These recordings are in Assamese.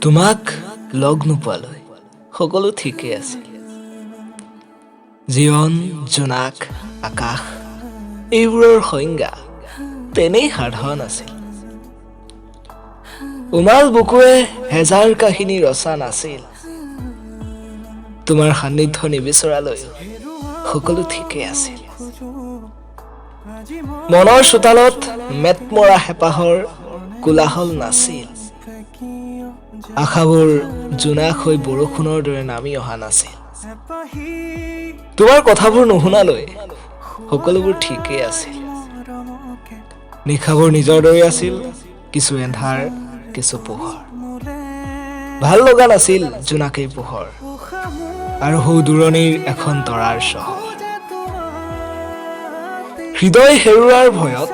তোমাক লগ নোপোৱালৈ সকলো ঠিকেই আছিল। জীৱন, জোনাক, আকাশ এইবোৰৰ সংজ্ঞা তেনেই সাধাৰণ আছিল। উমাল বুকুৱে হেজাৰ কাহিনী ৰচা নাছিল। তোমাৰ সান্নিধ্য নিবিচৰালৈ সকলো ঠিকেই আছিল। মনৰ চোতালত মেট মৰা হেঁপাহৰ কোলাহল নাছিল। আশাবোৰ জোনাক হৈ বৰষুণৰ দৰে নামি অহা নাছিল। তোমাৰ কথাবোৰ নুশুনালৈ সকলোবোৰ ঠিকেই আছিল। নিশাবোৰ নিজৰ দৰে আছিল, কিছু এন্ধাৰ, কিছু পোহৰ। ভাল লগা নাছিল জোনাকেই পোহৰ আৰু সৌ দূৰণিৰ এখন তৰাৰ চহৰ। হৃদয় হেৰুৱাৰ ভয়ত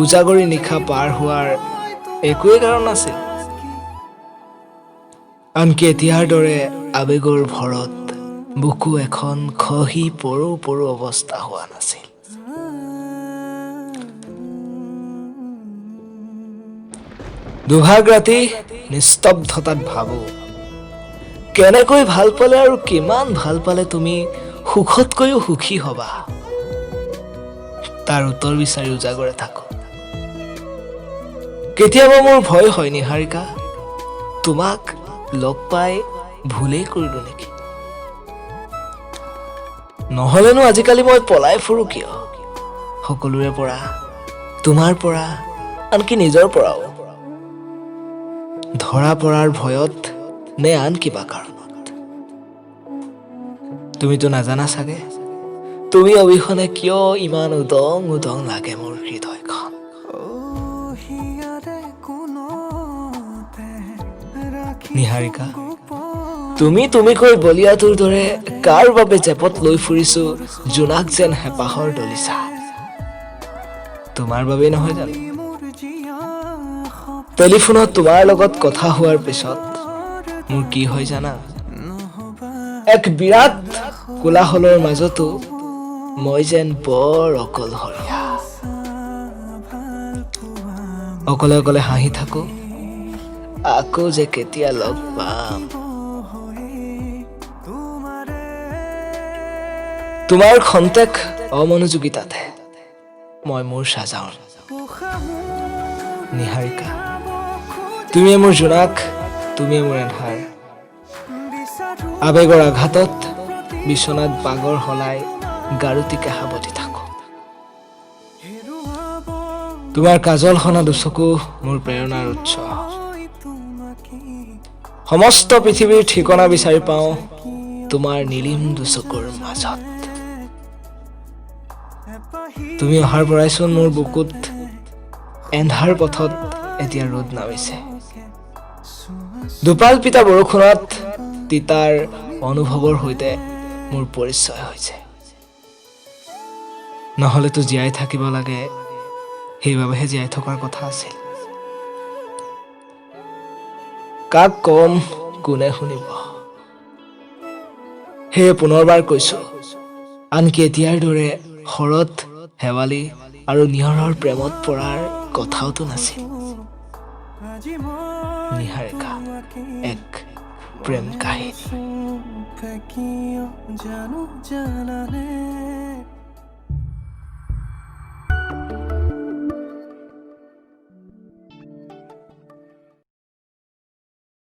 উজাগৰি নিশা পাৰ হোৱাৰ একোৱে কাৰণ নাছিল। আনকি এতিয়াৰ দৰে আবেগৰ ভৰত বুকু এখন খহি পৰো পৰো অৱস্থা হোৱা নাছিল। দুভাগ ৰাতি নিস্তব্ধতাত ভাবো, কেনেকৈ ভাল পালে আৰু কিমান ভাল পালে তুমি সুখতকৈও সুখী হবা। তাৰ উত্তৰ বিচাৰি উজাগৰে থাকো। কেতিয়াবা মোৰ ভয় হয় নিহাৰিকা, তোমাক লগ পাই ভুলেই কৰিলো নেকি। নহলেনো আজিকালি মই পলাই ফুৰো কিয়, সকলোৰে পৰা, তোমাৰ পৰা, আনকি নিজৰ পৰাও। ধৰা পৰাৰ ভয়ত নে আন কিবা কাৰণত। তুমিতো নাজানা চাগে, তুমি অবিহনে কিয় ইমান উদং উদং লাগে মোৰ হৃদয়খন। নিহাৰিকা, তুমি কৈ বলিয়াটোৰ দৰে কাৰ বাবে জেপত লৈ ফুৰিছো জোনাক যেন হেঁপাহৰ দলিচা। তোমাৰ বাবেই নহয় জানো। টেলিফোনত তোমাৰ লগত কথা হোৱাৰ পিছত মোৰ কি হয় জানা, এক বিৰাট কোলাহলৰ মাজতো মই যেন বৰ অকলশৰীয়া। অকলে অকলে হাঁহি থাকো, আকৌ যে কেতিয়া লগ পাম। তোমাৰ খন্তেক অমনোযোগিতাতে মই মোৰ সাজাওঁ। নিহাৰিকা, তুমি মোৰ জোনাক, তুমি মোৰ এন্ধাৰ। আবেগৰ আঘাতত বিচনাত বাগৰ সলাই গাৰুটিকে সাৱটি থাকো। তোমাৰ কাজল সনা দুচকু মোৰ প্ৰেৰণাৰ উৎস। সমস্ত পৃথিৱীৰ ঠিকনা বিচাৰি পাওঁ তোমাৰ নীলিম দুচকুৰ মাজত। তুমি অহাৰ পৰাইচোন মোৰ বুকুত এন্ধাৰ পথত এতিয়া ৰ'দ নামিছে। দুপাল পিতা বৰষুণত তিতাৰ অনুভৱৰ সৈতে মোৰ পৰিচয় হৈছে। নহলেতো জীয়াই থাকিব লাগে, সেইবাবেহে জীয়াই থকাৰ কথা আছিল। কাক কম, কোনে শুনিব। সেয়ে পুনৰবাৰ কৈছো, আনকি এতিয়াৰ দৰে শৰৎ, শেৱালি আৰু নিয়ৰৰ প্ৰেমত পৰাৰ কথাওতো নাছিল। নিহাৰিকা, এক প্ৰেম কাহিনী।